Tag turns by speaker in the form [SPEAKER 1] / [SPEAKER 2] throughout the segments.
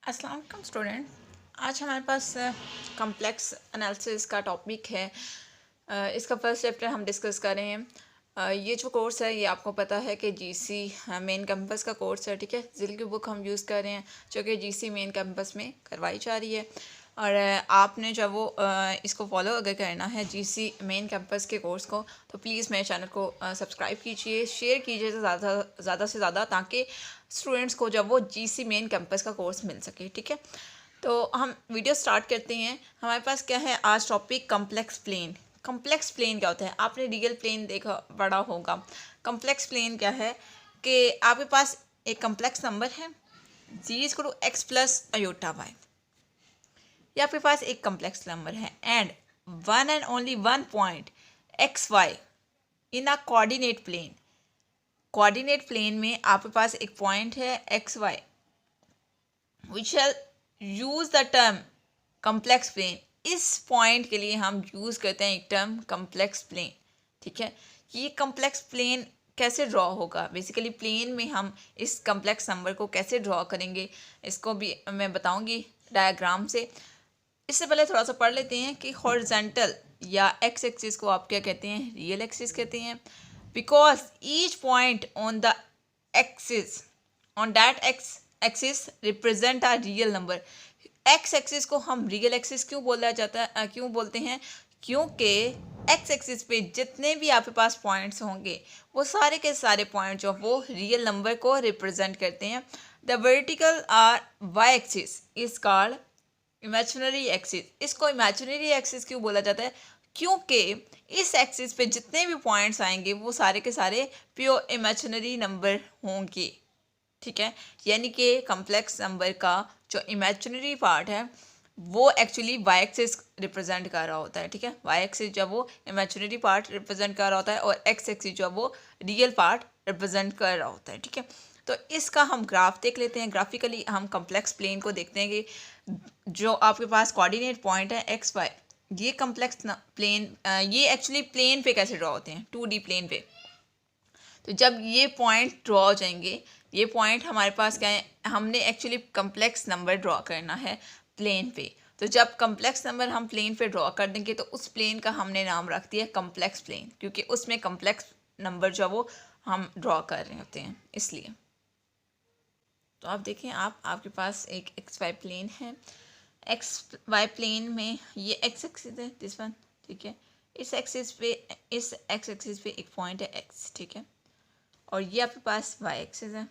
[SPEAKER 1] अस्सलाम वालेकुम स्टूडेंट। आज हमारे पास कॉम्प्लेक्स एनालिसिस का टॉपिक है। इसका फर्स्ट चैप्टर हम डिस्कस कर रहे हैं। ये जो कोर्स है ये आपको पता है कि जीसी मेन कैंपस का कोर्स है, ठीक है। जिल की बुक हम यूज़ कर रहे हैं जो कि जीसी मेन कैंपस में करवाई जा रही है। और आपने जब वो इसको फॉलो अगर करना है जीसी मेन कैंपस के कोर्स को, तो प्लीज़ मेरे चैनल को सब्सक्राइब कीजिए, शेयर कीजिए ज़्यादा से ज़्यादा, ताकि स्टूडेंट्स को जब वो जीसी मेन कैंपस का कोर्स मिल सके, ठीक है। तो हम वीडियो स्टार्ट करते हैं। हमारे पास क्या है आज topic, complex plane. Complex plane क्या होता है? आपने रियल प्लेन देखा पढ़ा होगा। कम्प्लेक्स प्लेन क्या है कि आपके पास एक कम्प्लेक्स नंबर है z is to x plus iota y, या आपके पास एक कम्प्लेक्स नंबर है and one and only one point x y in a coordinate plane. Coordinate plane में आपके पास एक पॉइंट है x y, we shall use the term complex plane. इस पॉइंट के लिए हम यूज करते हैं एक टर्म कम्प्लेक्स प्लेन, ठीक है। ये कम्प्लेक्स प्लेन कैसे ड्रॉ होगा? बेसिकली प्लेन में हम इस कम्प्लेक्स नंबर को कैसे ड्रॉ करेंगे इसको भी मैं बताऊंगी डायग्राम से। इससे पहले थोड़ा सा पढ़ लेते हैं कि हॉरिजॉन्टल या एक्स एक्सिस को आप क्या कहते हैं? रियल एक्सिस कहते हैं। Because each point on the axis on that x axis represent a real number. X axis को हम रियल एक्सिस क्यों बोला जाता है, क्यों बोलते हैं? क्योंकि एक्स एक्सिस पे जितने भी आपके पास पॉइंट्स होंगे वो सारे के सारे पॉइंट जो वो रियल नंबर को रिप्रेजेंट करते हैं। The vertical or Y axis is called imaginary axis. इसको इमेजिनरी एक्सिस क्यों बोला जाता है? क्योंकि इस एक्सिस पे जितने भी पॉइंट्स आएंगे वो सारे के सारे प्योर इमेजिनरी नंबर होंगे, ठीक है। यानी कि कम्प्लेक्स नंबर का जो इमेजिनरी पार्ट है वो एक्चुअली वाई एक्सिस रिप्रेजेंट कर रहा होता है, ठीक है। वाई एक्सिस जो वो इमेजिनरी पार्ट रिप्रेजेंट कर रहा होता है और एक्स एक्सिस जो वो रियल पार्ट रिप्रेजेंट कर रहा होता है, ठीक है। तो इसका हम ग्राफ देख लेते हैं। ग्राफिकली हम कम्प्लेक्स प्लेन को देखते हैं कि जो आपके पास कोऑर्डिनेट पॉइंट है एक्स वाई, ये कम्प्लेक्स प्लेन ये एक्चुअली प्लेन पे कैसे ड्रॉ होते हैं? 2D प्लेन पे। तो जब ये पॉइंट ड्रॉ हो जाएंगे, ये पॉइंट हमारे पास क्या है, हमने एक्चुअली कम्प्लेक्स नंबर ड्रॉ करना है प्लेन पे। तो जब कम्प्लेक्स नंबर हम प्लेन पे ड्रॉ कर देंगे तो उस प्लेन का हमने नाम रख दिया कम्प्लेक्स प्लेन, क्योंकि उसमें कम्प्लेक्स नंबर जो वो हम ड्रॉ कर रहे होते हैं इसलिए। तो आप देखें, आपके पास एक एक्स वाई प्लेन है। एक्स वाई प्लेन में ये एक्स एक्सिस है दिस वन, ठीक है। इस एक्सिस पे, इस एक्स एक्सिस पे एक पॉइंट है एक्स, ठीक है। और ये आपके पास वाई एक्सिस है।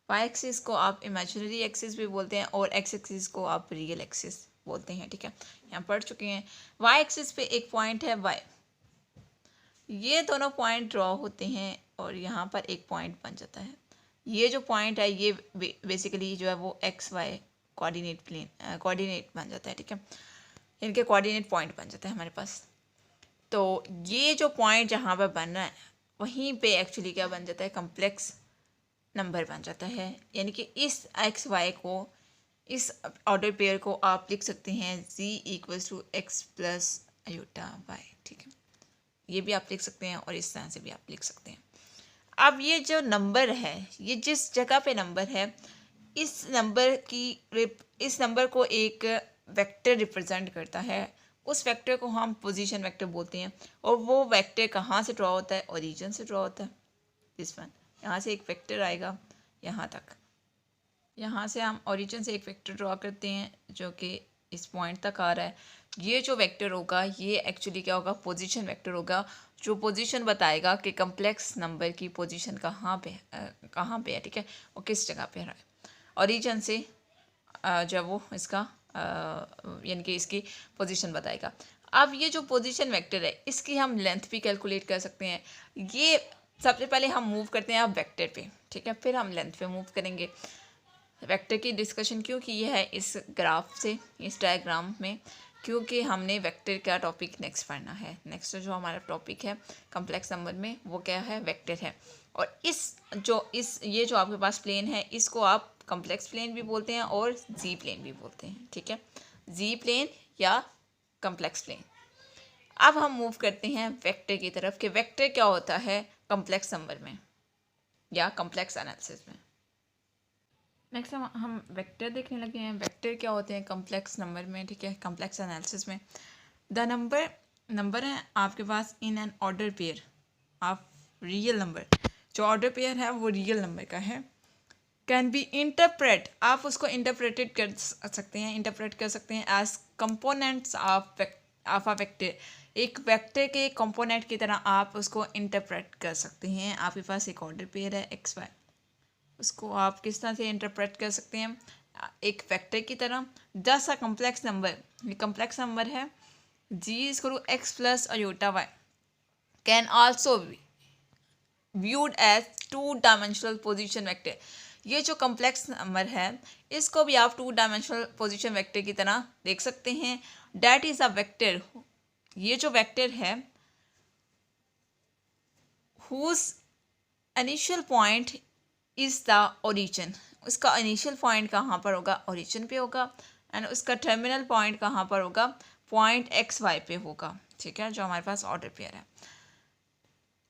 [SPEAKER 1] वाई एक्सिस को आप इमेजिनरी एक्सिस भी बोलते हैं और एक्स एक्सिस को आप रियल एक्सिस बोलते हैं, ठीक है। यहाँ पढ़ चुके हैं। वाई एक्सिस पे एक पॉइंट है वाई, ये दोनों पॉइंट ड्रॉ होते हैं और यहाँ पर एक पॉइंट बन जाता है। ये जो पॉइंट है ये बेसिकली जो है वो X Y coordinate plane coordinate बन जाता है, ठीक है। इनके कोऑर्डिनेट पॉइंट बन जाता है हमारे पास। तो ये जो पॉइंट जहाँ पर बन रहा है वहीं पे एक्चुअली क्या बन जाता है? कम्प्लेक्स नंबर बन जाता है। यानी कि इस एक्स वाई को, इस ऑर्डर पेयर को आप लिख सकते हैं z equals to x plus iota Y, ठीक है। ये भी आप लिख सकते हैं और इस तरह से भी आप लिख सकते हैं। अब ये जो नंबर है, ये जिस जगह पे नंबर है, इस नंबर को एक वेक्टर रिप्रेजेंट करता है। उस वेक्टर को हम पोजीशन वेक्टर बोलते हैं। और वो वेक्टर कहाँ से ड्रॉ होता है? ओरिजिन से ड्रॉ होता है। दिस वन, यहाँ से एक वेक्टर आएगा यहाँ तक, यहाँ से हम ओरिजिन से एक वेक्टर ड्रॉ करते हैं जो कि इस पॉइंट तक आ रहा है। ये जो वेक्टर होगा ये एक्चुअली क्या होगा? पोजीशन वेक्टर होगा, जो पोजीशन बताएगा कि कम्प्लेक्स नंबर की पोजीशन कहाँ पे है, ठीक है। वो किस जगह पे है। ओरिजिन से जब वो इसका यानी कि इसकी पोजीशन बताएगा। अब ये जो पोजीशन वेक्टर है इसकी हम लेंथ भी कैलकुलेट कर सकते हैं। ये सबसे पहले हम मूव करते हैं अब वेक्टर पे, ठीक है, फिर हम लेंथ पे मूव करेंगे। वेक्टर की डिस्कशन क्यों की है इस ग्राफ से, इस डायग्राम में? क्योंकि हमने वेक्टर का टॉपिक नेक्स्ट पढ़ना है। नेक्स्ट जो हमारा टॉपिक है कम्प्लेक्स नंबर में वो क्या है? वेक्टर है। और ये जो आपके पास प्लेन है इसको आप कम्प्लेक्स प्लेन भी बोलते हैं और जी प्लेन भी बोलते हैं, ठीक है। जी प्लेन या कम्प्लेक्स प्लेन। अब हम मूव करते हैं वेक्टर की तरफ कि वेक्टर क्या होता है कम्प्लेक्स नंबर में या कम्प्लेक्स एनालिसिस में। नेक्स्ट हम वेक्टर देखने लगे हैं। वेक्टर क्या होते हैं कम्प्लेक्स नंबर में, ठीक है, कम्प्लेक्स एनालिसिस में। द नंबर है आपके पास in an order pair of real number, जो ऑर्डर पेयर है वो रियल नंबर का है। कैन बी इंटरप्रेट, आप उसको इंटरप्रेटेड कर सकते हैं, इंटरप्रेट कर सकते हैं as components of a vector, एक वेक्टर के कंपोनेंट की तरह आप उसको इंटरप्रेट कर सकते हैं। आपके पास एक ऑर्डर पेयर है एक्स वाई, उसको आप किस तरह से इंटरप्रेट कर सकते हैं, एक वेक्टर की तरह। दस अ कम्प्लेक्स नंबर, ये कम्प्लेक्स नंबर है, z is to x plus iota y can also be viewed as two dimensional position vector. ये जो कम्प्लेक्स नंबर है इसको भी आप टू डायमेंशनल पोजीशन वेक्टर की तरह देख सकते हैं। डैट इज अ वेक्टर, ये जो वेक्टर है whose initial point is the origin, उसका इनिशियल पॉइंट कहाँ पर होगा, ओरिजिन पे होगा, एंड उसका टर्मिनल पॉइंट कहाँ पर होगा, पॉइंट एक्स वाई पे होगा, ठीक है, जो हमारे पास ऑर्डर पेयर है।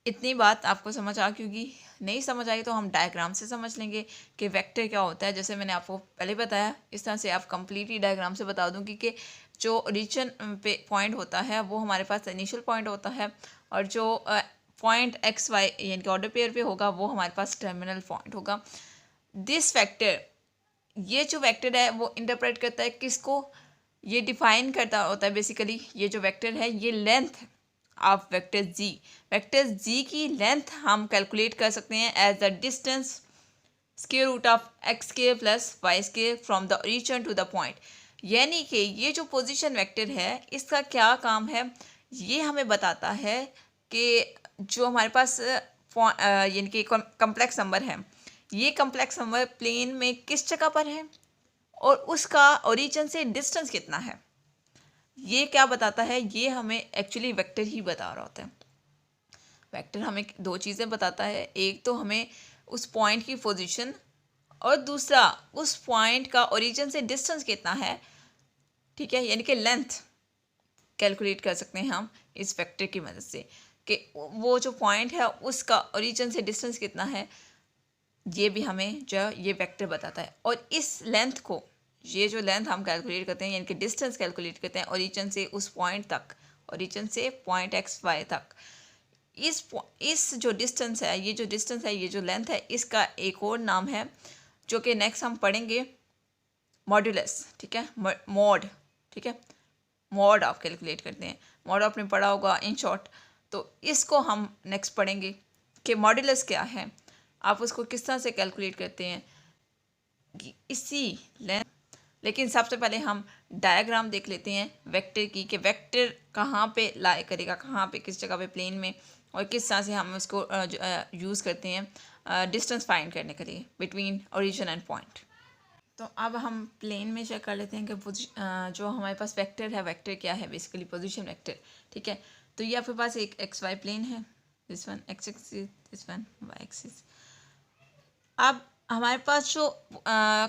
[SPEAKER 1] इतनी बात आपको समझ आ, क्योंकि नहीं समझ आई तो हम डायग्राम से समझ लेंगे कि वेक्टर क्या होता है। जैसे मैंने आपको पहले बताया, इस तरह से आप कंप्लीटली डायग्राम से बता दूंगी कि जो ओरिजिन पे पॉइंट होता है वो हमारे पास इनिशियल पॉइंट होता है, और जो पॉइंट एक्स वाई यानी कि ऑर्डर पेयर पे होगा वो हमारे पास टर्मिनल पॉइंट होगा। दिस वेक्टर, ये जो वेक्टर है वो इंटरप्रेट करता है किसको, ये डिफाइन करता होता है बेसिकली, ये जो वेक्टर है ये लेंथ ऑफ वेक्टर जी की लेंथ हम कैलकुलेट कर सकते हैं as the distance square root of X square plus Y square from the origin to the point. यानी कि ये जो पोजीशन वेक्टर है इसका क्या काम है, ये हमें बताता है कि जो हमारे पास यानी कि कम्प्लेक्स नंबर है, ये कम्प्लेक्स नंबर प्लेन में किस जगह पर है और उसका ओरिजिन से डिस्टेंस कितना है। ये क्या बताता है, ये हमें एक्चुअली वेक्टर ही बता रहा होता है। वेक्टर हमें दो चीज़ें बताता है, एक तो हमें उस पॉइंट की पोजीशन और दूसरा उस पॉइंट का ओरिजिन से डिस्टेंस कितना है, ठीक है, यानी कि लेंथ कैलकुलेट कर सकते हैं हम इस वेक्टर की मदद से कि वो जो पॉइंट है उसका ओरिजिन से डिस्टेंस कितना है, ये भी हमें जो ये वेक्टर बताता है। और इस लेंथ को, ये जो लेंथ हम कैलकुलेट करते हैं यानी कि डिस्टेंस कैलकुलेट करते हैं ओरिजिन से उस पॉइंट तक, ओरिजिन से पॉइंट एक्स वाई तक, इस जो डिस्टेंस है, ये जो डिस्टेंस है, ये जो लेंथ है, इसका एक और नाम है जो कि नेक्स्ट हम पढ़ेंगे, मॉड्यूलस, ठीक है, मॉड, ठीक है, मॉड आप कैलकुलेट करते हैं, मॉड आपने पढ़ा होगा इन शॉर्ट। तो इसको हम नेक्स्ट पढ़ेंगे कि मॉड्यूलस क्या है, आप उसको किस तरह से कैलकुलेट करते हैं इसी लेंथ। लेकिन सबसे पहले हम डायग्राम देख लेते हैं वेक्टर की, कि वेक्टर कहाँ पे लाई करेगा, कहाँ पे किस जगह पे प्लेन में, और किस तरह से हम उसको यूज़ करते हैं डिस्टेंस फाइंड करने के लिए बिटवीन ओरिजिन एंड पॉइंट। तो अब हम प्लेन में चेक कर लेते हैं कि जो हमारे पास वेक्टर है, वेक्टर क्या है, बेसिकली पोजीशन वेक्टर, ठीक है। तो ये आपके पास एक एक्स वाई प्लेन है, this one X axis, this one Y axis. अब हमारे पास जो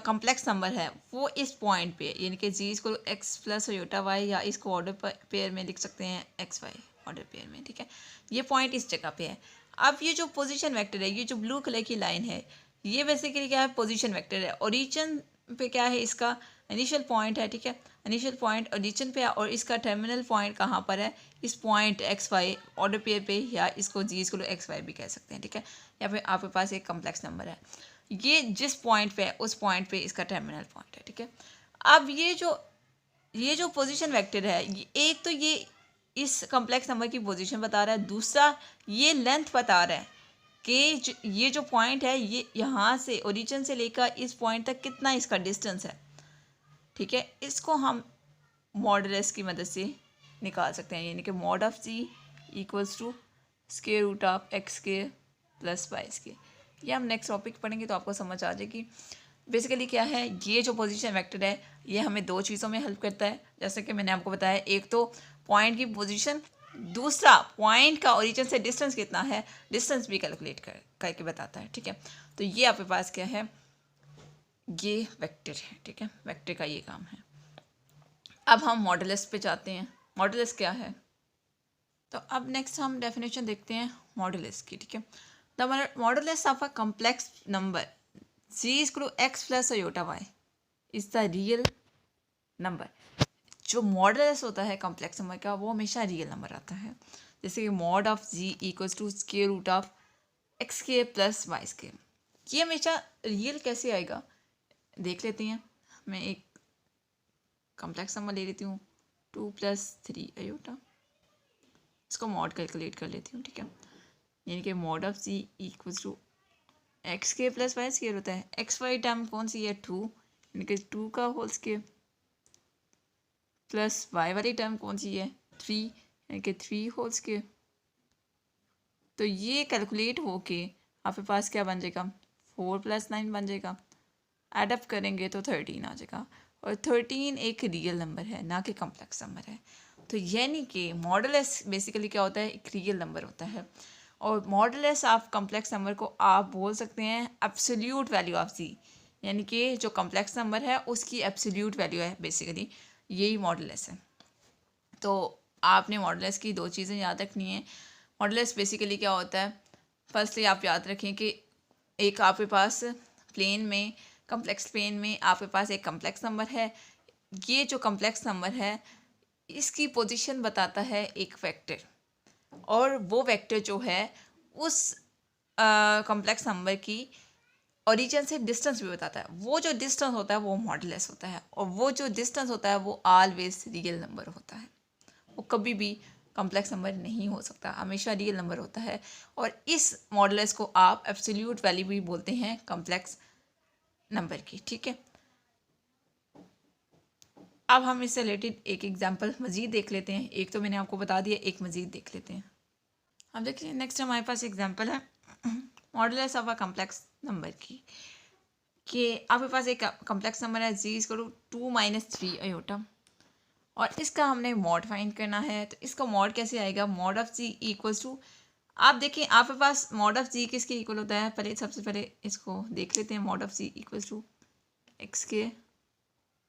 [SPEAKER 1] कम्प्लेक्स नंबर है वो इस पॉइंट पे, यानी कि जी इसको एक्स प्लस योटा वाई, या इसको ऑर्डर पेयर में लिख सकते हैं एक्स वाई ऑर्डर पेयर में, ठीक है, ये पॉइंट इस जगह पे है। अब ये जो पोजीशन वेक्टर है, ये जो ब्लू कलर की लाइन है, ये बेसिकली क्या है, पोजीशन वेक्टर है। ओरिजिन पे क्या है, इसका इनिशियल पॉइंट है, ठीक है, इनिशियल पॉइंट ओरिजिन पे है, और इसका टर्मिनल पॉइंट कहाँ पर है, इस point x Y order pair पे, या इसको जी इसको एक्स वाई भी कह सकते हैं, ठीक है। या फिर आपके पास एक कम्प्लेक्स नंबर है, ये जिस पॉइंट पे है उस पॉइंट पे इसका टर्मिनल पॉइंट है, ठीक है। अब ये जो पोजीशन वेक्टर है, एक तो ये इस कम्प्लेक्स नंबर की पोजीशन बता रहा है, दूसरा ये लेंथ बता रहा है कि ये जो पॉइंट है ये यहाँ से ओरिजिन से लेकर इस पॉइंट तक कितना इसका डिस्टेंस है, ठीक है। इसको हम मॉडुलस की मदद से निकाल सकते हैं, यानी कि mod of ji equals to square root of X square plus Y square. ये हम नेक्स्ट टॉपिक पढ़ेंगे तो आपको समझ आ जाएगी बेसिकली क्या है। ये जो पोजीशन वेक्टर है ये हमें दो चीज़ों में हेल्प करता है, जैसे कि मैंने आपको बताया, एक तो पॉइंट की पोजीशन, दूसरा पॉइंट का ओरिजिन से डिस्टेंस कितना है, डिस्टेंस भी कैलकुलेट करके बताता है, ठीक है। तो ये आपके पास क्या है, ये वेक्टर है, ठीक है, वेक्टर का ये काम है। अब हम मॉडुलस पे जाते हैं, मॉडुलस क्या है। तो अब नेक्स्ट हम डेफिनेशन देखते हैं मॉडुलस की, ठीक है। The modulus of a complex number Z is to x plus iota Y is the real number. जो मॉडुलस होता है कॉम्प्लेक्स नंबर का वो हमेशा रियल नंबर आता है। जैसे कि mod of ji equals to square root of X के प्लस वाई स्क्वायर, ये हमेशा रियल कैसे आएगा देख लेते हैं। मैं एक कॉम्प्लेक्स नंबर ले लेती हूँ 2+3 आयोटा, इसको मॉड कैलकुलेट कर लेती हूँ, ठीक है। यानी कि mod of ji equals to x के प्लस वाई स्क्वायर होता है। एक्स वाई टर्म कौन सी है 2, यानी कि 2 का होल स्क्वायर, प्लस वाई वाली टर्म कौन सी है 3, यानी कि 3 होल स्क्वायर। तो ये कैलकुलेट होके आपके पास क्या बन जाएगा 4+9 बन जाएगा। एडअप करेंगे तो 13 आ जाएगा, और 13 एक रियल नंबर है ना कि कॉम्प्लेक्स नंबर है। तो यानी कि मॉडुलस बेसिकली क्या होता है, एक रियल नंबर होता है। और मॉडुलस ऑफ कॉम्प्लेक्स नंबर को आप बोल सकते हैं एब्सोल्यूट वैल्यू ऑफ जी, यानी कि जो कॉम्प्लेक्स नंबर है उसकी एब्सोल्यूट वैल्यू है, बेसिकली यही मॉडुलस है। तो आपने मॉडुलस की दो चीज़ें याद रखनी है। मॉडुलस बेसिकली क्या होता है, फर्स्टली आप याद रखें कि एक आपके पास प्लेन में, कॉम्प्लेक्स प्लेन में आपके पास एक कॉम्प्लेक्स नंबर है। ये जो कॉम्प्लेक्स नंबर है इसकी पोजीशन बताता है एक वेक्टर, और वो वेक्टर जो है उस कॉम्प्लेक्स नंबर की ओरिजिन से डिस्टेंस भी बताता है। वो जो डिस्टेंस होता है वो मॉडुलस होता है, और वो जो डिस्टेंस होता है वो ऑलवेज रियल नंबर होता है। वो कभी भी कॉम्प्लेक्स नंबर नहीं हो सकता, हमेशा रियल नंबर होता है। और इस मॉडुलस को आप एब्सोल्यूट वैल्यू भी बोलते हैं कॉम्प्लेक्स नंबर की, ठीक है। अब हम इससे रिलेटेड एक एग्जांपल मज़ीद देख लेते हैं। एक तो मैंने आपको बता दिया, एक मज़ीद देख लेते हैं। अब देखिए नेक्स्ट हमारे पास एग्जांपल है modulus of a complex number की, कि आपके पास एक कॉम्प्लेक्स नंबर है z is equal to 2-3 iota, और इसका हमने मॉड फाइंड करना है। तो इसका मॉड कैसे आएगा, mod of ji equals to, आप देखिए आपके पास मॉड ऑफ जी किसके इक्वल होता है, पहले सबसे पहले इसको देख लेते हैं। Mod of ji equals to x के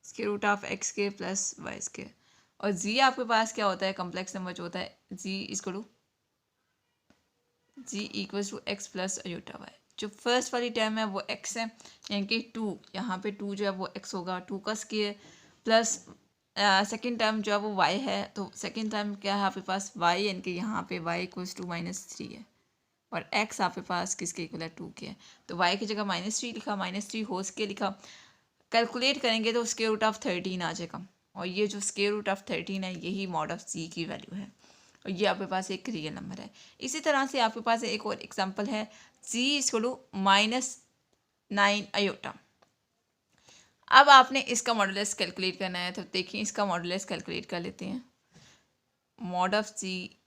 [SPEAKER 1] स्क्वायर रूट ऑफ एक्स के प्लस वाई स्क्वायर, और जी आपके पास क्या होता है, कॉम्प्लेक्स नंबर जो होता है z equal to z equals to x plus iota y. जो फर्स्ट वाली टर्म है वो एक्स है, यानी कि 2, यहाँ पे 2 जो है वो एक्स होगा, 2 का स्क्वायर, प्लस सेकेंड टर्म जो है वो वाई है। तो सेकेंड टर्म क्या है आपके पास वाई, यानी कि यहाँ पे वाई इक्वल्स टू -3 है, और एक्स आपके पास किसके इक्वल है 2 के है। तो वाई की जगह -3 लिखा, -3 हो स्क्वायर लिखा। कैलकुलेट करेंगे तो स्क्वायर रूट ऑफ 13 आ जाएगा, और ये जो स्क्वायर रूट ऑफ 13 है यही मॉड ऑफ सी की वैल्यू है, और ये आपके पास एक रियल नंबर है। इसी तरह से आपके पास एक और एग्जांपल है जी इक्वल टू -9 आयोटा। अब आपने इसका मॉडुलस कैलकुलेट करना है, तो देखिए इसका मॉडुलस कैलकुलेट कर लेते हैं। Mod of ji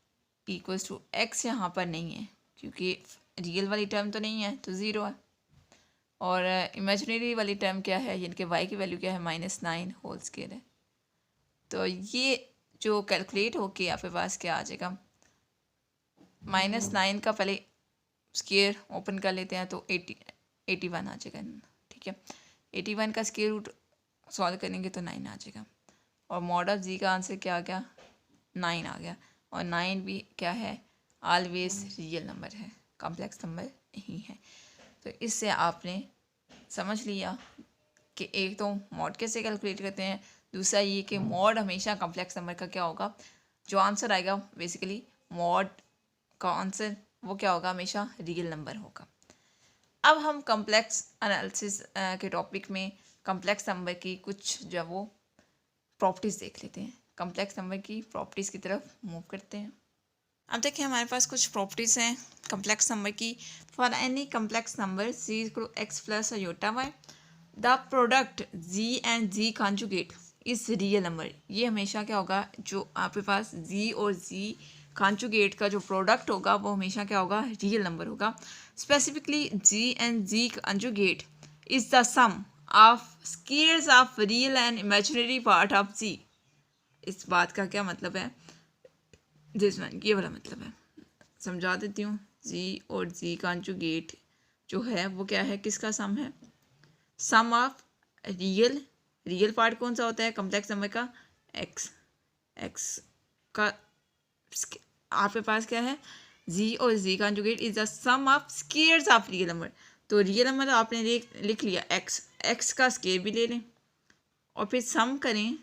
[SPEAKER 1] equals to X यहाँ पर नहीं है क्योंकि रियल वाली टर्म तो नहीं है, तो ज़ीरो है। और इमेजिनरी वाली टर्म क्या है, यानी कि वाई की वैल्यू क्या है -9 होल स्क्वायर है। तो ये जो कैलकुलेट होके आपके पास क्या आ जाएगा, -9 का पहले स्क्वायर ओपन कर लेते हैं तो 81 आ जाएगा, ठीक है। 81 का स्क्वायर रूट सॉल्व करेंगे तो 9 आ जाएगा, और मॉड ऑफ जी का आंसर क्या आ गया 9 आ गया। और 9 भी क्या है, ऑलवेज रियल नंबर है, कॉम्प्लेक्स नंबर नहीं है। तो इससे आपने समझ लिया कि एक तो मॉड कैसे कैलकुलेट करते हैं, दूसरा ये कि मॉड हमेशा कॉम्प्लेक्स नंबर का क्या होगा, जो आंसर आएगा बेसिकली मॉड का आंसर वो क्या होगा, हमेशा रियल नंबर होगा। अब हम कॉम्प्लेक्स एनालिसिस के टॉपिक में कॉम्प्लेक्स नंबर की कुछ जो वो प्रॉपर्टीज़ देख लेते हैं। कॉम्प्लेक्स नंबर की प्रॉपर्टीज़ की तरफ मूव करते हैं। अब देखिए हमारे पास कुछ प्रॉपर्टीज़ हैं कॉम्प्लेक्स नंबर की। For any complex number Z equal to x plus iota Y, the product Z and ji conjugate is real number. ये हमेशा क्या होगा, जो आपके पास जी और जी कॉन्जुगेट का जो प्रोडक्ट होगा वो हमेशा क्या होगा, रियल नंबर होगा। Specifically z and ji conjugate is the sum of squares of real and imaginary part of z. इस बात का क्या मतलब है, ये वाला मतलब है, समझा देती हूँ। जी और जी कॉन्जुगेट जो है वो क्या है, किसका सम है, सम ऑफ रियल पार्ट कौन सा होता है कॉम्प्लेक्स नंबर का, एक्स। एक्स का आपके पास क्या है, जी और z conjugate is the sum of squares of real number. तो रियल नंबर आपने लिख लिया एक्स का स्केयर भी ले लें और फिर सम करें,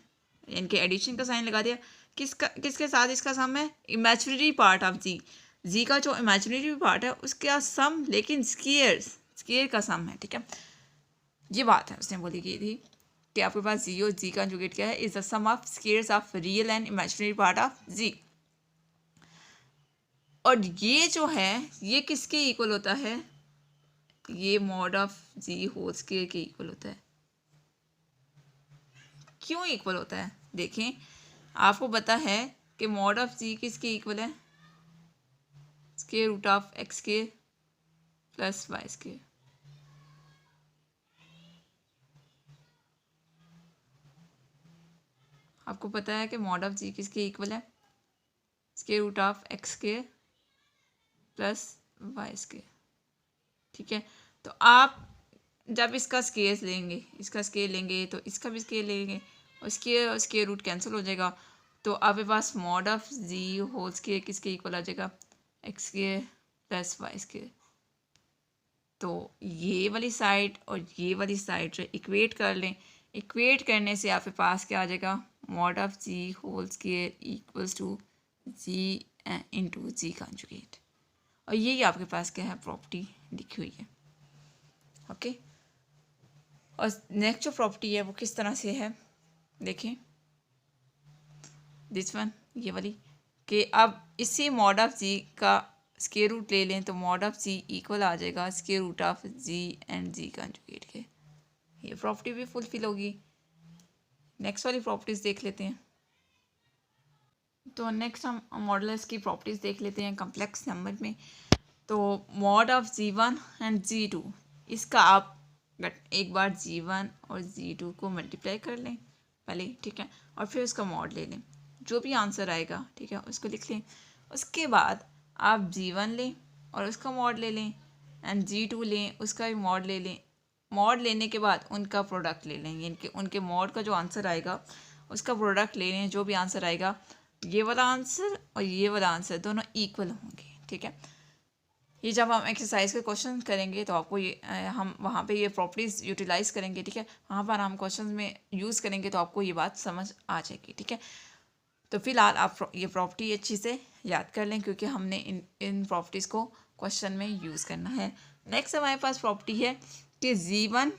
[SPEAKER 1] इनके एडिशन का साइन लगा दिया। किसके साथ इसका सम है? इमेजिनरी पार्ट ऑफ जी का जो इमेजिनरी पार्ट है उसका सम, लेकिन स्केयर का सम है। ठीक है, ये बात है उसने बोली की थी कि आपके पास जी और जी कंजुगेट क्या है? Is the sum of squares of real and imaginary part of z. और ये जो है ये किसके इक्वल होता है? ये mod of z whole square के इक्वल होता है। क्यों इक्वल होता है? देखें, आपको पता है कि मॉड ऑफ जी किसके इक्वल है? Square root of x square plus y square. आपको पता है कि मॉड ऑफ जी किसके इक्वल है? Square root of x square plus y square. ठीक है, तो आप जब इसका स्केयर लेंगे तो इसका भी स्केयर लेंगे और स्केयर रूट कैंसिल हो जाएगा। तो आपके पास mod of z whole square किसके इक्वल आ जाएगा? X square plus y square. तो ये वाली साइड और ये वाली साइड जो इक्वेट कर लें, इक्वेट करने से आपके पास क्या आ जाएगा? Mod of z whole square equals to z into z conjugate. और यही आपके पास क्या है? प्रॉपर्टी लिखी हुई है। ओके, और नेक्स्ट जो प्रॉपर्टी है वो किस तरह से है? देखें, दिस वन, ये वाली, कि अब इसी मॉड ऑफ जी का स्क्वायर रूट ले लें तो मॉड ऑफ जी इक्वल आ जाएगा square root of z and z conjugate के। ये प्रॉपर्टी भी फुलफिल होगी। नेक्स्ट वाली प्रॉपर्टीज़ देख लेते हैं। तो नेक्स्ट हम मॉडुलस की प्रॉपर्टीज़ देख लेते हैं कम्प्लेक्स नंबर में। तो mod of G1 and G2, इसका आप एक बार जी1 और जी2 को मल्टीप्लाई कर लें पहले, ठीक है, और फिर उसका मॉड ले लें। जो भी आंसर आएगा, ठीक है, उसको लिख लें। उसके बाद आप जी1 लें और उसका मॉड ले लें, एंड जी2 लें, उसका भी मॉड ले लें। मॉड लेने के बाद उनका प्रोडक्ट ले लें, यानी उनके मॉड का जो आंसर आएगा उसका प्रोडक्ट ले लें। जो भी आंसर आएगा, ये वाला आंसर और ये वाला आंसर दोनों इक्वल होंगे। ठीक है, ये जब हम एक्सरसाइज के क्वेश्चन करेंगे तो आपको ये हम वहाँ पे ये प्रॉपर्टीज़ यूटिलाइज़ करेंगे। ठीक है, वहाँ पर हम क्वेश्चन में यूज़ करेंगे तो आपको ये बात समझ आ जाएगी। ठीक है, तो फिलहाल आप ये प्रॉपर्टी अच्छी से याद कर लें क्योंकि हमने इन प्रॉपर्टीज़ को क्वेश्चन में यूज़ करना है। नेक्स्ट हमारे पास प्रॉपर्टी है कि जी1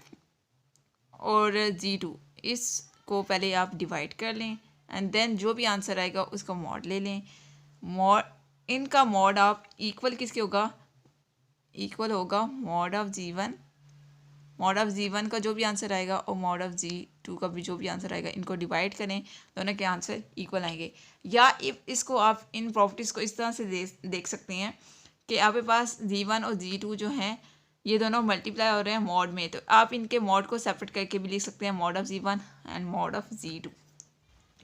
[SPEAKER 1] और जी2, इसको पहले आप डिवाइड कर लें एंड देन जो भी आंसर आएगा उसका मॉड ले लें। इनका मॉड आप इक्वल किसके होगा? इक्वल होगा मॉड ऑफ जी1 का जो भी आंसर आएगा और मॉड ऑफ जी2 का भी जो भी आंसर आएगा, इनको डिवाइड करें, दोनों के आंसर इक्वल आएंगे। या इसको आप इन प्रॉपर्टीज़ को इस तरह से देख सकते हैं कि आपके पास जी1 और जी2 जो हैं ये दोनों मल्टीप्लाई हो रहे हैं मॉड में, तो आप इनके मॉड को सेपरेट करके भी लिख सकते हैं, mod of G1 and mod of G2.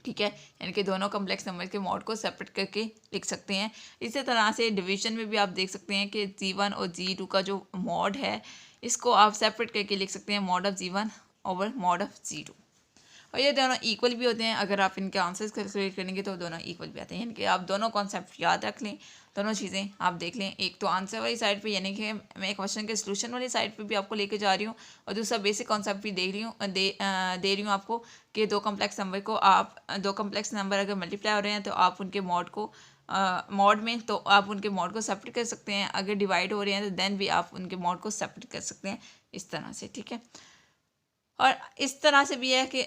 [SPEAKER 1] ठीक है, यानी कि दोनों कम्प्लेक्स नंबर के मॉड को सेपरेट करके लिख सकते हैं। इसी तरह से डिवीजन में भी आप देख सकते हैं कि जी1 और जी2 का जो मॉड है इसको आप सेपरेट करके लिख सकते हैं, mod of G1 over mod of G2. और ये दोनों इक्वल भी होते हैं। अगर आप इनके आंसर्स कैलकुलेट करेंगे तो दोनों इक्वल भी आते हैं, यानी कि आप दोनों कॉन्सेप्ट याद रख लें, दोनों चीज़ें आप देख लें। एक तो आंसर वाली साइड पे, यानी कि मैं क्वेश्चन के सोल्यूशन वाली साइड पे भी आपको लेके जा रही हूँ, और दूसरा बेसिक कॉन्सेप्ट भी दे रही हूँ आपको कि दो कम्प्लेक्स नंबर अगर मल्टीप्लाई हो रहे हैं तो आप उनके मॉड को मॉड में तो आप उनके मॉड को सेपरेट कर सकते हैं। अगर डिवाइड हो रहे हैं तो देन भी आप उनके मॉड को सेपरेट कर सकते हैं इस तरह से। ठीक है, और इस तरह से भी है कि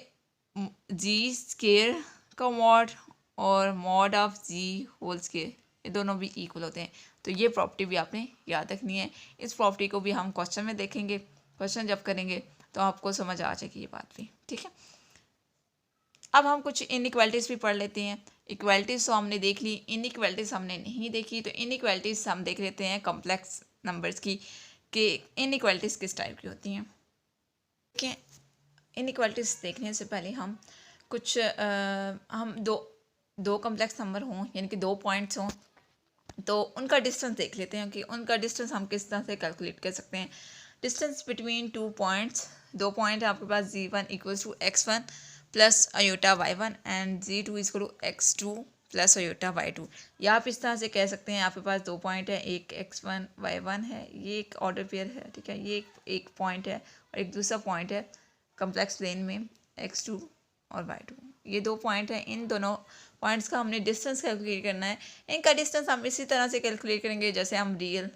[SPEAKER 1] जी स्केयर का मॉड और mod of z whole square ये दोनों भी इक्वल होते हैं। तो ये प्रॉपर्टी भी आपने याद रखनी है। इस प्रॉपर्टी को भी हम क्वेश्चन में देखेंगे, क्वेश्चन जब करेंगे तो आपको समझ आ जाएगी ये बात भी। ठीक है, अब हम कुछ इनइक्वालिटीज़ भी पढ़ लेते हैं। इक्वालिटीज़ तो हमने देख ली, इनइक्वालिटीज़ हमने नहीं देखी। तो इनइक्वालिटीज़ हम देख लेते हैं कम्प्लेक्स नंबर्स की कि इनइक्वालिटीज़ किस टाइप की होती हैं। ठीक है, इनइक्वालिटीज़ देखने से पहले हम कुछ हम दो कम्प्लेक्स नंबर हों, यानी कि 2 पॉइंट्स हों, तो उनका डिस्टेंस देख लेते हैं कि उनका डिस्टेंस हम किस तरह से कैलकुलेट कर सकते हैं। डिस्टेंस बिटवीन 2 पॉइंट्स, 2 पॉइंट है आपके पास, जी1 equals to x1 plus iota y1 and जी2 equal to x2 plus iota y2। या आप इस तरह से कह सकते हैं आपके पास 2 पॉइंट है, एक x1 y1 है, ये एक ऑर्डर पेयर है, ठीक है, ये एक पॉइंट है और एक दूसरा पॉइंट है कम्प्लेक्स प्लेन में x2 और y2। ये 2 पॉइंट हैं, इन दोनों पॉइंट्स का हमने डिस्टेंस कैलकुलेट करना है। इनका डिस्टेंस हम इसी तरह से कैलकुलेट करेंगे जैसे हम रियल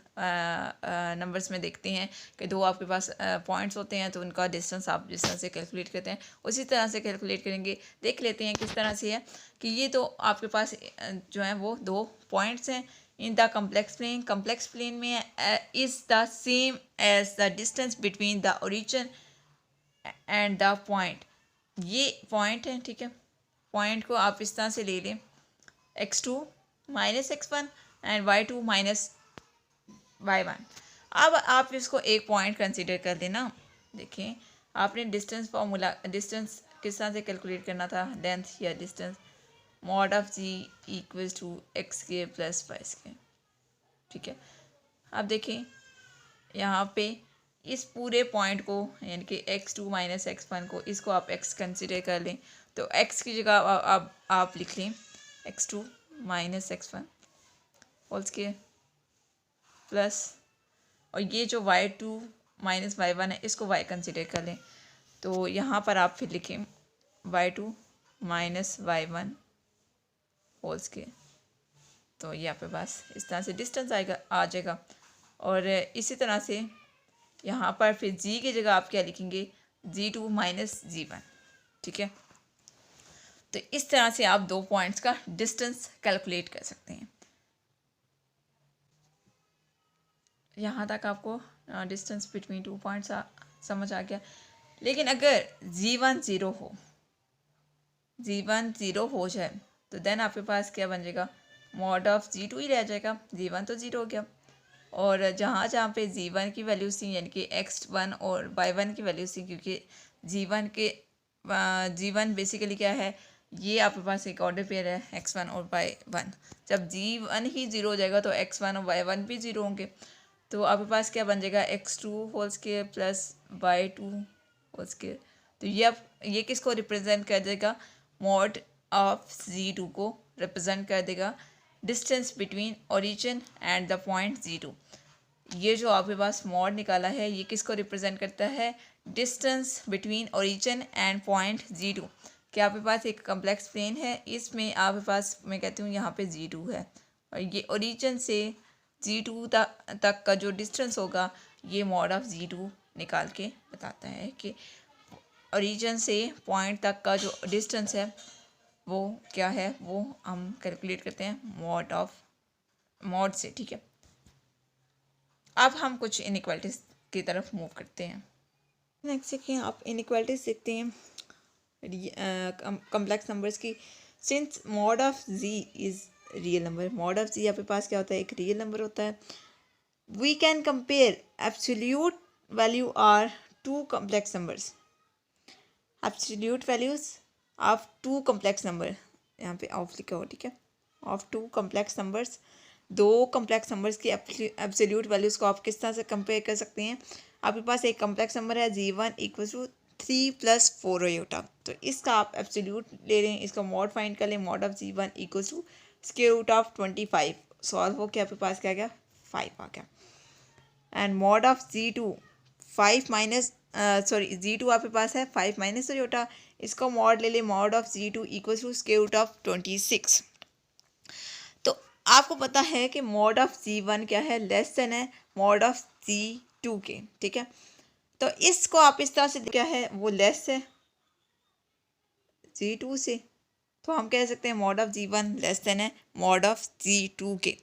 [SPEAKER 1] नंबर्स में देखते हैं कि दो आपके पास पॉइंट्स होते हैं तो उनका डिस्टेंस आप जिस तरह से कैलकुलेट करते हैं उसी तरह से कैलकुलेट करेंगे। देख लेते हैं किस तरह से है कि ये तो आपके पास जो है वो 2 पॉइंट्स हैं इन द कम्प्लेक्स प्लेन में is the same as the distance between the origin and the point. ये पॉइंट है, ठीक है, पॉइंट को आप इस तरह से ले लें x2 minus x1 and y2 minus y1। अब आप इसको एक पॉइंट कंसीडर कर लेना। देखिए आपने डिस्टेंस फार्मूला, डिस्टेंस किस तरह से कैलकुलेट करना था, लेंथ या distance mod of ji equals to x के प्लस वाई के, ठीक है। अब देखें यहाँ पे इस पूरे पॉइंट को यानी कि x2 माइनस x1 को, इसको आप x कंसिडर कर लें तो x की जगह आप लिख लें x2 minus x1 whole square plus, और ये जो y2 माइनस y1 है इसको y कंसिडर कर लें तो यहाँ पर आप फिर लिखें y2 minus y1 whole square. तो ये आपके पास इस तरह से डिस्टेंस आ जाएगा। और इसी तरह से यहाँ पर फिर g की जगह आप क्या लिखेंगे g2 माइनस g1, ठीक है। तो इस तरह से आप 2 पॉइंट्स का डिस्टेंस कैलकुलेट कर सकते हैं। यहाँ तक आपको डिस्टेंस बिटवीन 2 पॉइंट्स समझ आ गया। लेकिन अगर g1 0 हो जाए तो देन आपके पास क्या बन जाएगा, मॉड ऑफ g2 ही रह जाएगा, g1 तो 0 हो गया। और जहाँ पे g1 की वैल्यू थी यानी कि x1 और y1 की वैल्यू थी, क्योंकि g1 बेसिकली क्या है, ये आपके पास एक ऑर्डर पेयर है x1 और y1। जब g1 ही 0 हो जाएगा तो x1 और y1 भी 0 होंगे। तो आपके पास क्या बन जाएगा x2 whole square plus y2 whole square. तो ये किसको रिप्रेजेंट कर देगा, मॉड ऑफ g2 को रिप्रेजेंट कर देगा, distance between origin and the point g2। ये जो आपके पास मॉड निकाला है ये किसको रिप्रेजेंट करता है, distance between origin and point g2। कि आपके पास एक कम्प्लेक्स प्लेन है, इसमें आपके पास मैं कहती हूँ यहाँ पे g2 है और ये ओरिजिन से g2 तक का जो डिस्टेंस होगा ये मॉड ऑफ g2 निकाल के बताता है कि ओरिजिन से पॉइंट तक का जो डिस्टेंस है वो क्या है, वो हम कैलकुलेट करते हैं मॉड से, ठीक है। अब हम कुछ इनइक्वालिटीज़ की तरफ मूव करते हैं। नेक्स्ट देखिए आप इनइक्वालिटीज़ देखते हैं कम्प्लेक्स नंबर्स की। Since mod of z is real number, mod of z आपके पास क्या होता है, एक रियल नंबर होता है। We can compare absolute value are 2 complex numbers, absolute values of 2 complex number, यहाँ पे ऑफ लिखा हो, ठीक है, of 2 complex numbers. 2 complex numbers की एब्सोल्यूट वैल्यूज़ को आप किस तरह से कंपेयर कर सकते हैं। आपके पास एक कम्प्लेक्स नंबर है g1 इक्वल टू 3 + 4 आयोटा, तो इसका आप एब्सोल्यूट ले लें, इसका मॉड फाइंड कर लें, mod of g1 equal to square root of 25 solve हो के आपके पास क्या आ गया, 5 आ गया। And mod of g2 g2 आपके पास है 5 माइनस आयोटा, इसका मॉड ले लें, mod of g2 equal to square root of 26। तो आपको पता है कि मॉड ऑफ g1 क्या है, लेस देन है मॉड ऑफ g2 के, ठीक है। तो इसको आप इस तरह से क्या है, वो लेस है g2 से, तो हम कह सकते हैं mod of g1 less than है मॉड ऑफ g2 के।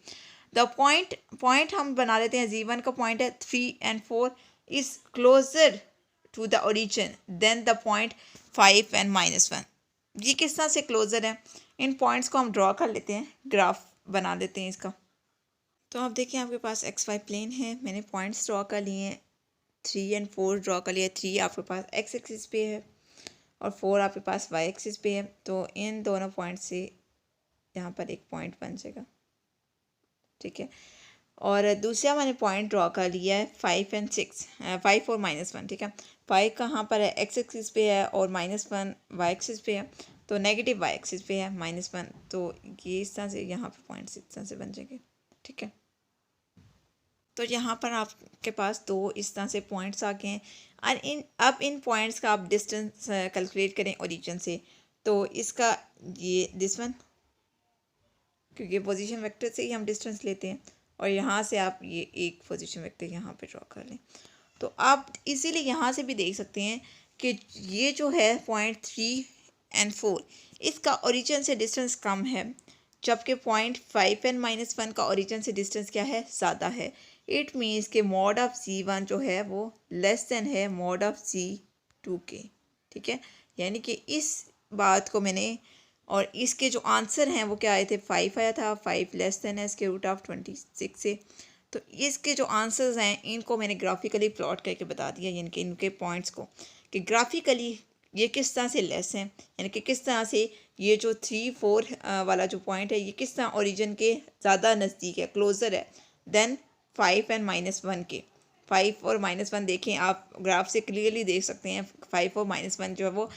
[SPEAKER 1] द पॉइंट हम बना लेते हैं, g1 का पॉइंट है 3 and 4 is closer to the origin than the point 5 and -1। ये किस तरह से क्लोजर है, इन पॉइंट्स को हम ड्रॉ कर लेते हैं, ग्राफ बना लेते हैं इसका। तो आप देखिए आपके पास XY प्लेन है, मैंने पॉइंट्स ड्रॉ कर लिए हैं, 3 and 4 ड्रॉ कर लिया। 3 आपके पास x एक्सिस पे है और 4 आपके पास y एक्सिस पे है। तो इन दोनों पॉइंट से यहाँ पर एक पॉइंट बन जाएगा, ठीक है। और दूसरा मैंने पॉइंट ड्रॉ कर लिया है 5 and 6, 5 और -1, ठीक है। 5 कहाँ पर है, x एक्सिस पे है और -1 y एक्सिस पे है। तो नेगेटिव वाई एक्सिस पे है -1, तो ये इस तरह से यहाँ पे पॉइंट्स इस तरह से बन जाएंगे, ठीक है। तो यहाँ पर आपके पास दो इस तरह से पॉइंट्स आ गए हैं और अब इन पॉइंट्स का आप डिस्टेंस कैलकुलेट करें ओरिजिन से। तो इसका ये दिस वन, क्योंकि पोजीशन वेक्टर से ही हम डिस्टेंस लेते हैं, और यहाँ से आप ये एक पोजीशन वेक्टर यहाँ पे ड्रॉ कर लें। तो आप इसीलिए यहाँ से भी देख सकते हैं कि ये जो है पॉइंट 3 और 4 इसका ओरिजिन से डिस्टेंस कम है, जबकि पॉइंट 5 और -1 का ओरिजिन से डिस्टेंस क्या है, ज़्यादा है। इट मीन्स के मॉड ऑफ C1 जो है वो लेस देन है मॉड ऑफ C2 के, ठीक है। यानी कि इस बात को मैंने, और इसके जो आंसर हैं वो क्या आए थे, 5 आया था, 5 लेस देन है √26 से। तो इसके जो आंसर्स हैं इनको मैंने ग्राफिकली प्लॉट करके बता दिया, यानी कि इनके पॉइंट्स को कि ग्राफिकली ये किस तरह से लेस हैं, यानी कि किस तरह से ये जो 3-4 वाला जो पॉइंट है ये किस तरह ओरिजिन के ज़्यादा नज़दीक है, क्लोज़र है देन 5 और -1 के। 5 और -1 देखें आप ग्राफ से क्लियरली देख सकते हैं, 5 और -1 जो है वो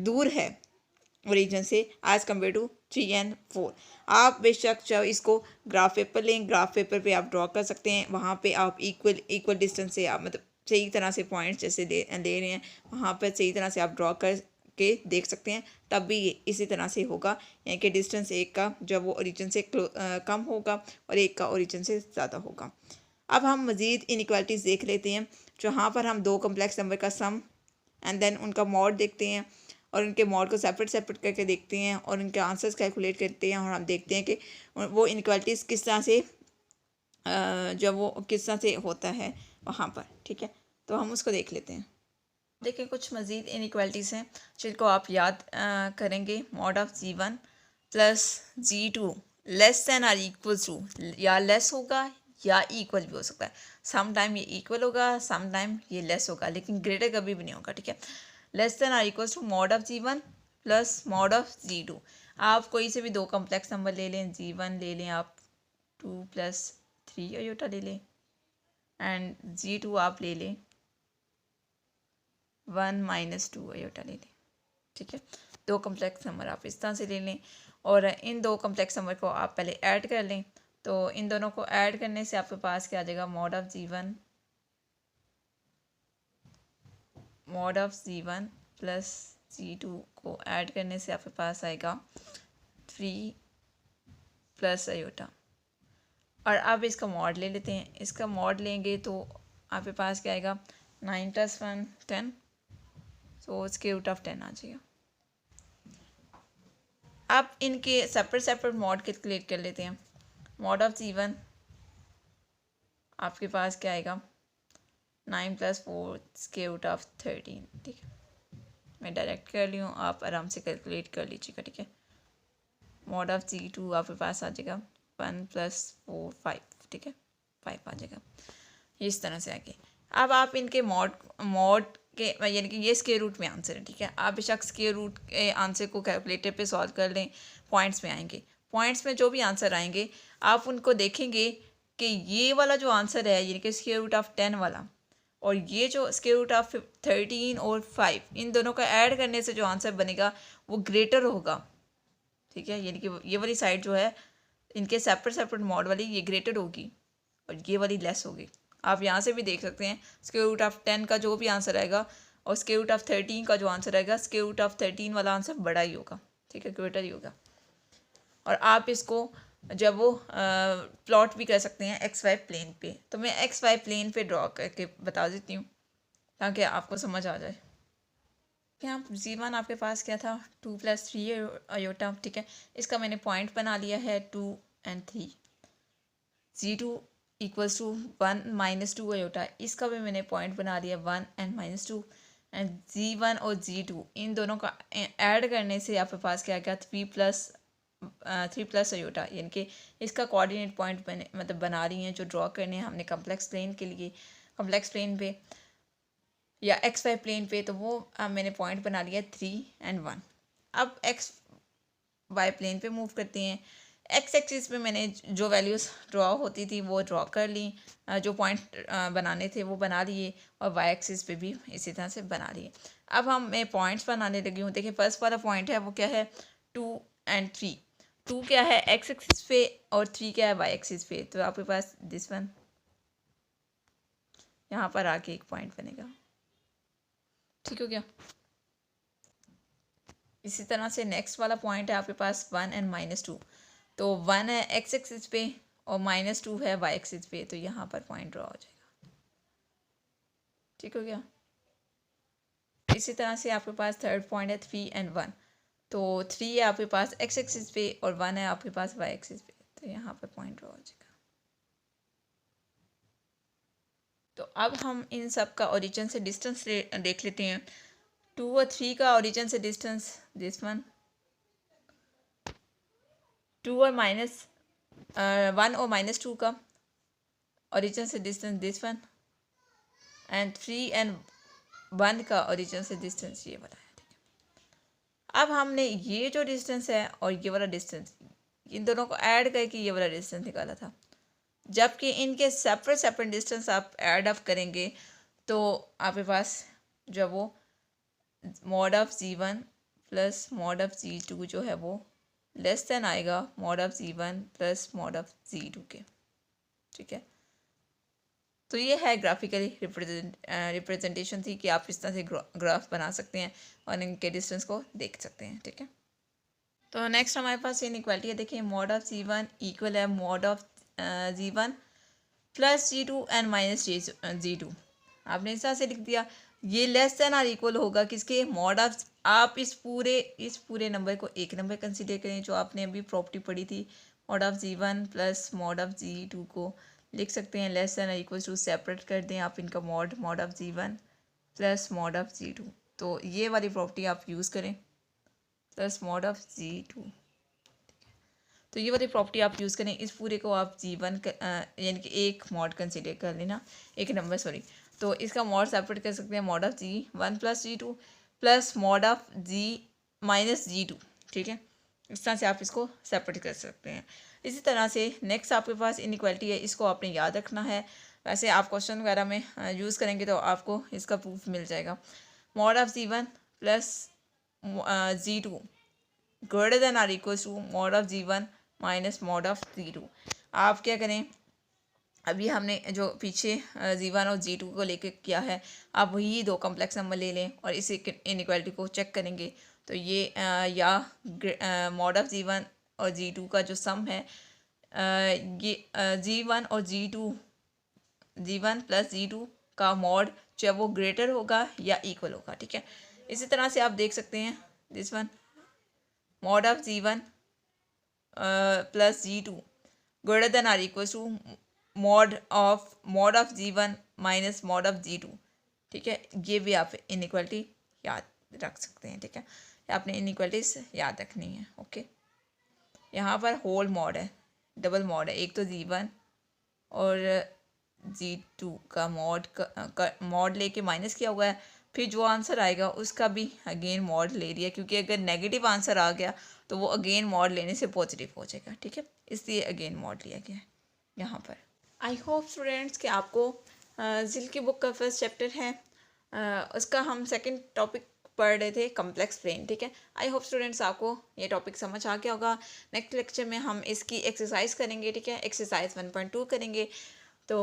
[SPEAKER 1] दूर है ओरिजिन से एज़ कम्पेयर टू 3 और 4। आप बेशक चाहे इसको ग्राफ पेपर लें, ग्राफ पेपर पे आप ड्रॉ कर सकते हैं, वहाँ पे आप इक्वल डिस्टेंस से आप मतलब सही तरह से पॉइंट्स जैसे दे रहे हैं वहाँ पर सही तरह से आप ड्रॉ कर के देख सकते हैं, तब भी ये इसी तरह से होगा, यानी कि डिस्टेंस एक का जब वो ओरिजिन से कम होगा और एक का ओरिजिन से ज़्यादा होगा। अब हम मज़ीद इनइक्वालिटीज़ देख लेते हैं, जहाँ पर हम दो कम्प्लेक्स नंबर का सम एंड देन उनका मॉड देखते हैं और उनके मॉड को सेपरेट करके देखते हैं और उनके आंसर्स कैलकुलेट करते हैं, और हम देखते हैं कि वो इनइक्वालिटीज़ किस तरह से जब वो किस तरह से होता है वहाँ पर, ठीक है। तो हम उसको देख लेते हैं। देखिए कुछ मज़ीद इनइक्वालिटीज़ हैं जिनको आप याद करेंगे। Mod of G1 plus G2 less than or equal to, या लेस होगा या इक्वल भी हो सकता है। सम टाइम ये इक्वल होगा, सम टाइम ये लेस होगा, लेकिन ग्रेटर कभी भी नहीं होगा, ठीक है। Less than or equal to mod of G1 plus mod of G2। आप कोई से भी दो कम्प्लेक्स नंबर ले लें, G1 ले लें आप 2 + 3 अयोटा ले लें, एंड G2 आप ले लें 1 - 2 अयोटा ले लें, ठीक है। दो कम्प्लेक्स नंबर आप इस तरह से ले लें और इन दो कम्प्लेक्स नंबर को आप पहले ऐड कर लें। तो इन दोनों को ऐड करने से आपके पास क्या आ जाएगा, mod of G1 plus G2 को ऐड करने से आपके पास आएगा 3 + अयोटा। और अब इसका मॉड ले लेते हैं। इसका मॉड लेंगे तो आपके पास क्या आएगा, 9 + 1 10, तो √10 आ जाएगा। अब इनके सेपरेट मॉड कैलकुलेट कर लेते हैं। मॉड ऑफ G1 आपके पास क्या आएगा, 9 + 4 √13, ठीक है। मैं डायरेक्ट कर ली हूँ, आप आराम से कैलकुलेट कर लीजिएगा, ठीक है। मॉड ऑफ G2 आपके पास आ जाएगा 1 + 4 5, ठीक है, 5 आ जाएगा। इस तरह से आगे अब आप इनके मॉड के यानी कि ये स्क्वायर रूट में आंसर है, ठीक है। आप बेशक स्क्वायर रूट के आंसर को कैलकुलेटर पे सॉल्व कर लें, पॉइंट्स में आएंगे। पॉइंट्स में जो भी आंसर आएंगे आप उनको देखेंगे कि ये वाला जो आंसर है यानी कि √10 वाला, और ये जो √13 और 5, इन दोनों का ऐड करने से जो आंसर बनेगा वो ग्रेटर होगा, ठीक है। यानी कि ये वाली साइड जो है इनके सेपरेट मॉड वाली ये ग्रेटर होगी और ये वाली लेस होगी। आप यहाँ से भी देख सकते हैं √10 का जो भी आंसर आएगा और √13 का जो आंसर आएगा, √13 वाला आंसर बड़ा ही होगा, ठीक है, ग्रेटर ही होगा। और आप इसको जब वो प्लॉट भी कर सकते हैं XY प्लेन पे। तो मैं XY प्लेन पे ड्रॉ करके बता देती हूँ ताकि आपको समझ आ जाए। यहाँ G1 आपके पास क्या था, 2 + 3 अयोटा, ठीक है। इसका मैंने पॉइंट बना लिया है 2 और 3। G2 = 1 - 2 अयोटा, इसका भी मैंने पॉइंट बना लिया 1 और -2। एंड G1 और G2 इन दोनों का ऐड करने से आपके पास क्या गया, 3 + अयोटा, यानी कि इसका कोऑर्डिनेट पॉइंट मतलब बना रही हैं जो ड्रॉ करने हैं हमने कम्प्लेक्स प्लेन के लिए, कम्प्लेक्स प्लेन पे या XY प्लेन पे। तो वो मैंने पॉइंट बना लिया 3 और 1। अब XY प्लेन पे मूव करते हैं। एक्स एक्सिस पे मैंने जो वैल्यूज़ ड्रॉ होती थी वो ड्रॉ कर ली, जो पॉइंट बनाने थे वो बना लिए, और वाई एक्सिस पे भी इसी तरह से बना लिए। अब मैं पॉइंट्स बनाने लगी हूँ। देखिए फर्स्ट वाला पॉइंट है वो क्या है, 2 एंड 3। 2 क्या है एक्स एक्सिस पे और 3 क्या है वाई एक्सिस पे। तो आपके पास दिस वन यहाँ पर आके एक पॉइंट बनेगा, ठीक हो गया। इसी तरह से नेक्स्ट वाला पॉइंट है आपके पास 1 एंड -2। तो 1 है एक्स एक्सिस पे और -2 है वाई एक्सिस पे, तो यहाँ पर पॉइंट ड्रॉ हो जाएगा, ठीक हो गया। इसी तरह से आपके पास थर्ड पॉइंट है 3 एंड 1। तो 3 है आपके पास एक्स एक्सिस पे और 1 है आपके पास वाई एक्सिस पे, तो यहाँ पर पॉइंट ड्रॉ हो जाएगा। तो अब हम इन सब का ओरिजिन से डिस्टेंस देख लेते हैं। 2 और 3 का ओरिजिन से डिस्टेंस दिस वन, 2 और -1 और -2 का ओरिजिन से distance this one, and 3 and 1 का ओरिजिन से डिस्टेंस ये बताया, ठीक है। अब हमने ये जो डिस्टेंस है और ये वाला डिस्टेंस, इन दोनों को ऐड करके ये वाला डिस्टेंस निकाला था। जबकि इनके सेपरेट सेपरेट डिस्टेंस आप ऐड अप करेंगे तो आपके पास जब वो mod of Z1 plus mod of Z2 जो है वो लेस देन आएगा mod of Z1 plus mod of Z2 के, ठीक है। तो ये है ग्राफिकली रिप्रेजेंटेशन थी कि आप इस तरह से ग्राफ बना सकते हैं और इनके डिस्टेंस को देख सकते हैं, ठीक है। तो नेक्स्ट हमारे पास इनइक्वालिटी है। देखिए मॉड ऑफ Z1 इक्वल है mod of Z1 plus Z2 and minus Z2। आपने इस तरह से लिख दिया। ये लेस देन और इक्वल होगा किसके, मॉड ऑफ, आप इस पूरे नंबर को एक नंबर कंसीडर करें जो आपने अभी प्रॉपर्टी पढ़ी थी, mod of Z1 plus mod of Z2 को लिख सकते हैं लेस देन और इक्वल टू, सेपरेट कर दें आप इनका mod of Z1 plus mod of Z2। तो ये वाली प्रॉपर्टी आप यूज़ करें, प्लस मॉड ऑफ Z2। तो ये वाली प्रॉपर्टी आप यूज़ करें। इस पूरे को आप Z1 यानी कि एक मॉड कंसीडर कर लेना, एक नंबर सॉरी। तो इसका मॉड सेपरेट कर सकते हैं, mod of Z1 plus Z2 plus mod of Z minus Z2, ठीक है। इस तरह से आप इसको सेपरेट कर सकते हैं। इसी तरह से नेक्स्ट आपके पास इनइक्वालिटी है, इसको आपने याद रखना है। वैसे आप क्वेश्चन वगैरह में यूज़ करेंगे तो आपको इसका प्रूफ मिल जाएगा। Mod of Z1 plus Z2 greater than or equal to mod of Z1 minus mod of Z2। आप क्या करें, अभी हमने जो पीछे Z1 और Z2 को लेके किया है, आप वही दो कॉम्प्लेक्स नंबर ले लें और इस इनइक्वालिटी को चेक करेंगे तो ये या मॉड ऑफ Z1 और Z2 का जो सम है, ये Z1 और Z1 प्लस Z2 का मॉड जो है वो ग्रेटर होगा या इक्वल होगा, ठीक है। इसी तरह से आप देख सकते हैं this one, mod of Z1 plus Z2 greater than or equal to mod of Z1 minus mod of Z2, ठीक है। ये भी आप इनइक्वालिटी याद रख सकते हैं, ठीक है। आपने इनइक्वालिटीज याद रखनी है, ओके। यहाँ पर होल मॉड है, डबल मॉड है, एक तो Z1 और Z2 का मॉड लेके माइनस किया हुआ है, फिर जो आंसर आएगा उसका भी अगेन मॉड ले लिया, क्योंकि अगर नेगेटिव आंसर आ गया तो वो अगेन मॉड लेने से पॉजिटिव हो जाएगा, ठीक है। इसलिए अगेन मॉड लिया गया है यहाँ पर। आई होप स्टूडेंट्स कि आपको जिल की बुक का फर्स्ट चैप्टर है, उसका हम सेकंड टॉपिक पढ़ रहे थे कॉम्प्लेक्स प्लेन, ठीक है। आई होप स्टूडेंट्स आपको ये टॉपिक समझ आ गया होगा। नेक्स्ट लेक्चर में हम इसकी एक्सरसाइज करेंगे, ठीक है। एक्सरसाइज 1.2 करेंगे। तो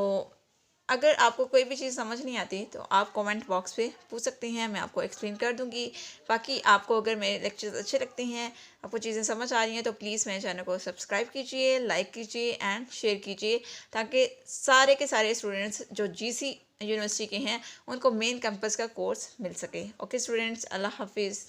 [SPEAKER 1] अगर आपको कोई भी चीज़ समझ नहीं आती तो आप कमेंट बॉक्स पे पूछ सकते हैं, मैं आपको एक्सप्लेन कर दूंगी। बाकी आपको अगर मेरे लेक्चर्स अच्छे लगते हैं, आपको चीज़ें समझ आ रही हैं, तो प्लीज़ मेरे चैनल को सब्सक्राइब कीजिए, लाइक कीजिए एंड शेयर कीजिए, ताकि सारे के सारे स्टूडेंट्स जो GC यूनिवर्सिटी के हैं उनको मेन कैंपस का कोर्स मिल सके। ओके स्टूडेंट्स, अल्लाह हाफिज़।